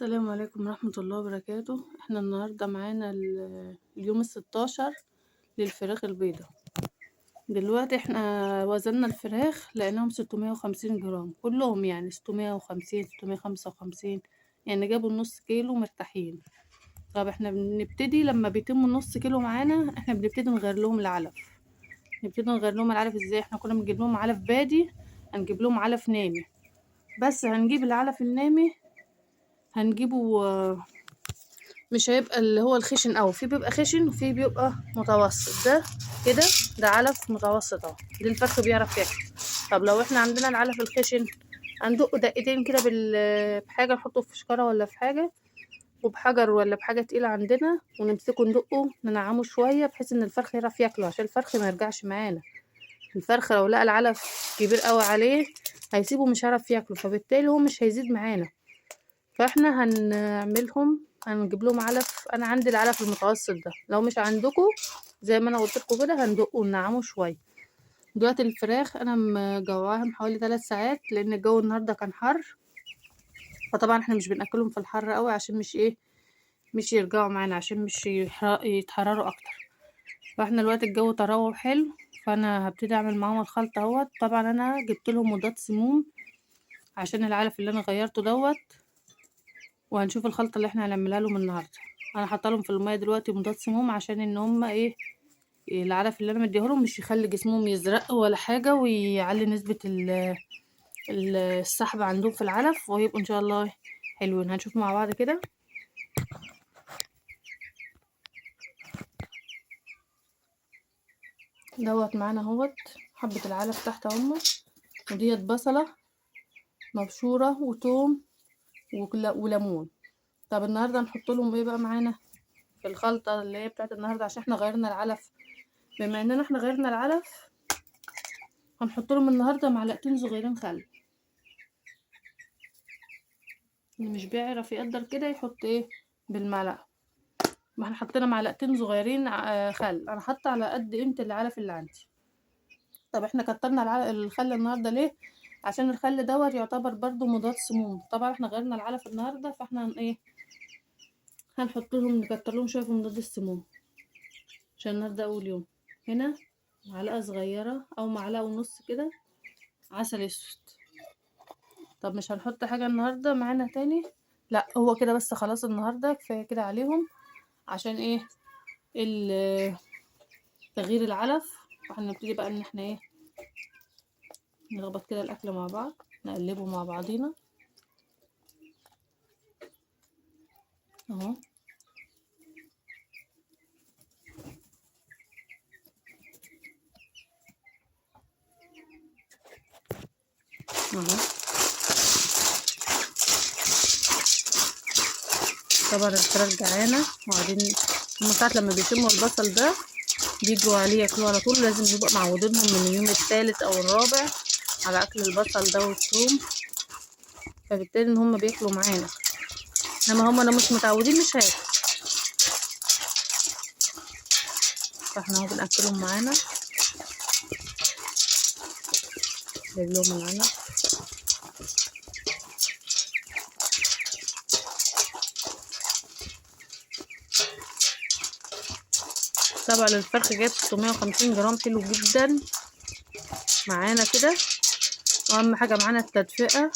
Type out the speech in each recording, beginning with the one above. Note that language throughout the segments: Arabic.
السلام عليكم ورحمة الله وبركاته. احنا النهاردة معانا اليوم ال16 للفراخ البيضة. دلوقتي احنا وزننا الفراخ لقيناهم 650 جرام كلهم، يعني 650 655، يعني جابوا النص كيلو مرتاحين. طب احنا بنبتدي لما بيتم النص كيلو معانا، احنا بنبتدي نغير لهم العلف. ازاي؟ احنا كنا بنجيب لهم علف بادي، هنجيب لهم علف نامي. بس هنجيب العلف النامي هنجيبه مش هيبقى اللي هو الخشن أوي، في بيبقى خشن وفي بيبقى متوسط. ده كده ده علف متوسط اهو، ده الفرخ بيعرف ياكل. طب لو احنا عندنا العلف الخشن، هندقه دقتين كده بحاجة، نحطه في شكارة ولا في حاجة، وبحجر ولا بحاجة تقيلة عندنا، ونمسكه ندقه ننعمه شوية بحيث ان الفرخ يعرف ياكله، عشان الفرخ ما يرجعش معانا. الفرخ لو لقى العلف كبير قوي عليه هيسيبه مش هيعرف ياكله، فبالتالي هو مش هيزيد معانا. فاحنا هنجيب لهم علف. انا عندي العلف المتوسط ده، لو مش عندكم زي ما انا قلت لكم كده هندقه وننعمه شويه. دلوقتي الفراخ انا مجوعاهم حوالي 3 ساعات، لان الجو النهارده كان حر، فطبعا احنا مش بناكلهم في الحر قوي عشان مش يرجعوا معانا، عشان مش يتحرروا اكتر. فاحنا دلوقتي الجو تروح حلو، فانا هبتدي اعمل معاهم الخلطه اهوت. طبعا انا جبت لهم مضاد سموم عشان العلف اللي انا غيرته دوت، وهنشوف الخلطه اللي احنا هنعملها لهم النهارده. انا حاطه لهم في الميه دلوقتي مضاد سموم عشان ان هم العلف اللي انا مديهولهم مش يخلي جسمهم يزرق ولا حاجه، ويعلي نسبه السحب عندهم في العلف، ويبقوا ان شاء الله حلوين. هنشوف مع بعض كده. دوت معانا اهوت حبه العلف تحت اهم، وديت بصله مبشوره وتوم وليمون. طب النهارده نحط لهم ايه بقى معانا في الخلطه اللي هي بتاعت النهارده؟ عشان احنا غيرنا العلف. بما اننا احنا غيرنا العلف، هنحط لهم النهارده معلقتين صغيرين خل. اللي مش بيعرف يقدر كده يحط بالمعلقه. ما احنا حطينا معلقتين صغيرين خل، انا حاطه على قد قيمه العلف اللي عندي. طب احنا كترنا الخل النهارده ليه؟ عشان الخل دوت يعتبر برضو مضاد سموم. طبعا احنا غيرنا العلف النهارده، فاحنا هنحط لهم، نكتر لهم شويه في مضاد السموم، عشان النهارده اول يوم. هنا معلقه صغيره او معلقه ونص كده عسل اسود. طب مش هنحط حاجه النهارده معانا تاني؟ لا، هو كده بس خلاص، النهارده كفايه كده عليهم. عشان تغيير العلف. وهنبتدي بقى ان احنا نلخبط كده الاكل مع بعض، نقلبه مع بعضينا اهو. اهو طبعا الفراخ جعانه، وبعدين هما ساعات لما بيشموا البصل ده بيجوا عليه ياكلوه على طول. لازم نبقى معودينهم من اليوم الثالث او الرابع على اكل البصل ده والثوم، فبالتالي ان هما بياكلوا معانا. انما هما لو مش متعودين مش هياكلوا. فاحنا اهو بناكلهم معانا، جايب لهم العنب. طبعا الفرخ جايب 650 جرام، حلو جدا معانا كده. واهم حاجه معانا التدفئه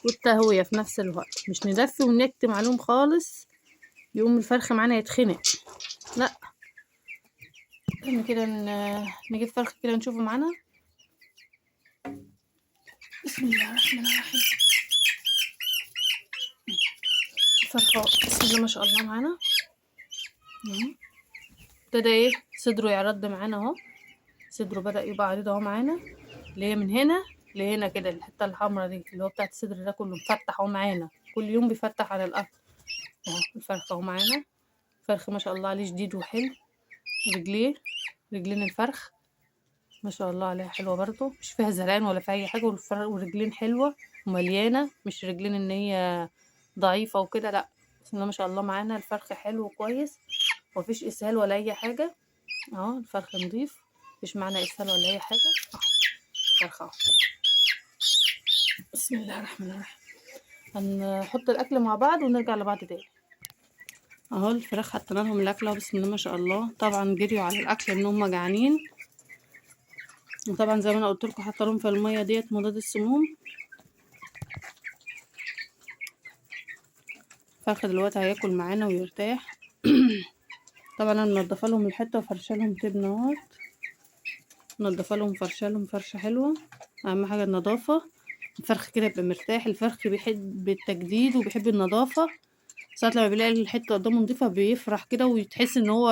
والتهويه في نفس الوقت، مش ندفي ونكتم عليهم خالص يقوم الفرخ معانا يتخنق. لا، احنا كده نجيب فرخ كده نشوفه معانا. بسم الله الرحمن الرحيم. فرخه بسم الله ما شاء الله معانا ابتدى صدره يعرض معانا اهو. صدره بدأ يبقى عريض اهو معانا، اللي هي من هنا لهنا كده، الحته الحمراء دي اللي هو بتاعت الصدر ده كله مفتح اهو معانا، كل يوم بيفتح على الاكل اهو. الفرخ اهو معانا، فرخ ما شاء الله عليه جديد وحلو. رجلين الفرخ ما شاء الله عليها حلوه برضو، مش فيها زرقان ولا في اي حاجه. ورجلين حلوه ومليانه، مش رجلين ان هي ضعيفه وكده، لا، بسم الله ما شاء الله معانا الفرخ حلو وكويس، ومفيش اسهال ولا اي حاجه اهو. الفرخ نضيف، مفيش معانا اسهال ولا اي حاجه اهو. فرخه اهو. بسم الله الرحمن الرحيم. هنحط الاكل مع بعض ونرجع لبعض تاني. اهو الفراخ حطينا لهم الاكل اهو، بسم الله ما شاء الله. طبعا جريوا على الاكل ان هم جعانين، وطبعا زي ما انا قلت لكم حاطه لهم في الميه ديت مضاد السموم. الفرخ دلوقتي هياكل معانا ويرتاح. طبعا انا منضفه لهم الحته وفرشه لهم تبنات، منضفه لهم فرشه لهم فرشه حلوه. اهم حاجه النظافه، الفرخ كده يبقى مرتاح. الفرخ بيحب التجديد وبيحب النظافه. ساعة لما بيلاقي الحته قدامه نضيفه بيفرح كده وتحس ان هو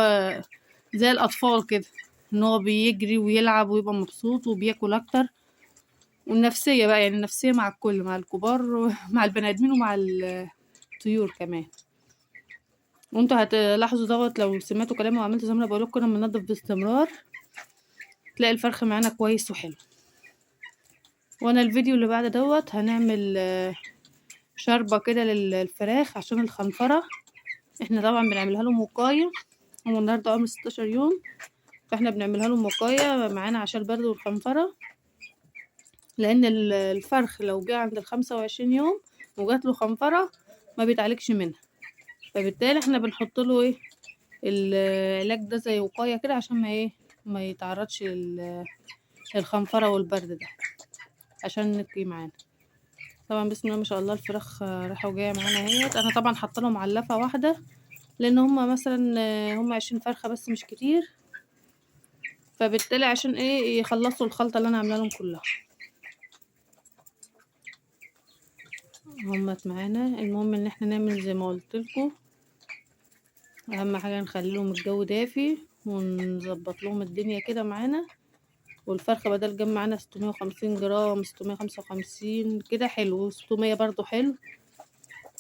زي الاطفال كده، ان هو بيجري ويلعب ويبقى مبسوط وبياكل اكتر. والنفسيه بقى، يعني النفسيه مع الكل، مع الكبار مع البني ادمين ومع الطيور كمان. وانتوا هتلاحظوا دوت لو سمعتوا كلامي وعملتوا زي ما انا بقول لكم كده، بننضف باستمرار تلاقي الفرخ معانا كويس وحلو. وانا الفيديو اللي بعد دوت هنعمل شوربه كده للفراخ عشان الخنفره. احنا طبعا بنعملها لهم وقايه، هم النهارده عمر 16 يوم، فاحنا بنعملها لهم وقايه معانا عشان البرد والخنفره. لان الفرخ لو جه عند ال25 يوم وجات له خنفره ما بيتعالجش منها، فبالتالي احنا بنحط له ايه العلاج ده زي وقايه كده عشان ما يتعرضش للخنفره والبرد ده، عشان نقي معانا. طبعا بسم الله ما شاء الله الفراخ رايحه وجايه معانا اهيت. انا طبعا حاطه لهم علفه واحده لان هما مثلا هما 20 فرخه بس مش كتير، فبالتالي عشان يخلصوا الخلطه اللي انا عامله لهم كلها. همت معانا. المهم ان احنا نعمل زي ما قلت لكم، اهم حاجه نخلي لهم الجو دافي ونظبط لهم الدنيا كده معانا. والفرخه بدل جنب معانا 650 جرام 655 كده حلو، 600 برضو حلو.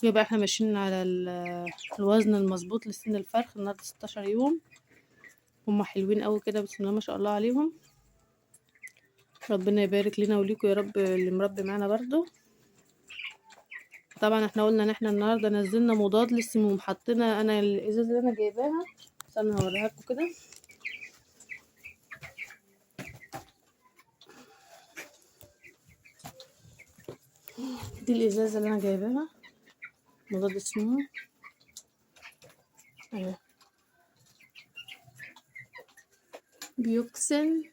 يبقى احنا ماشيين على الوزن المظبوط لسن الفرخ. النهارده 16 يوم، هما حلوين قوي كده بسم الله ما شاء الله عليهم. ربنا يبارك لنا وليكم يا رب اللي مربي معانا برضو. طبعا احنا قلنا ان احنا النهارده نزلنا مضاد للسموم. حطينا انا الازازه اللي انا جايباها، استنى هوريها لكم كده. دي الازازه اللي انا جايباها مضاد السموم اهي، بيوكسن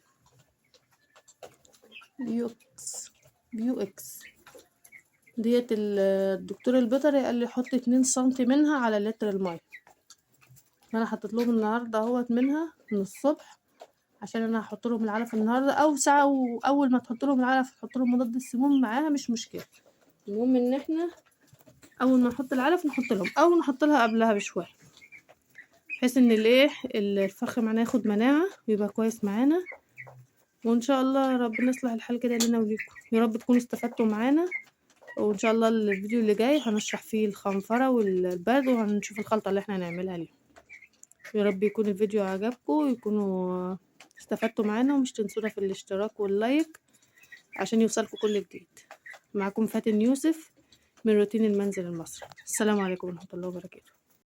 بيو اكس ديت. الدكتور البيطري قال لي حط 2 سنتي منها على لتر الميه. انا حطيت لهم النهارده اهوت منها من الصبح، عشان انا هحط لهم العلف النهارده او ساعه، واول ما تحط لهم العلف تحط لهم مضاد السموم معاها مش مشكله. المهم ان احنا اول ما نحط العلف نحط لهم او نحط لها قبلها بشويه، بحيث ان الفرخ معانا ياخد مناعه ويبقى كويس معانا. وان شاء الله ربنا يصلح الحال كده لنا وليكم. يا رب تكونوا استفدتوا معانا. وان شاء الله الفيديو اللي جاي هنشرح فيه الخنفره والبرد وهنشوف الخلطه اللي احنا هنعملها ليه. يا رب يكون الفيديو عجبكم ويكونوا استفدتوا معانا، ومش تنسونا في الاشتراك واللايك عشان يوصلكم كل جديد. معكم فاتن يوسف من روتين المنزل المصري. السلام عليكم ورحمه الله وبركاته.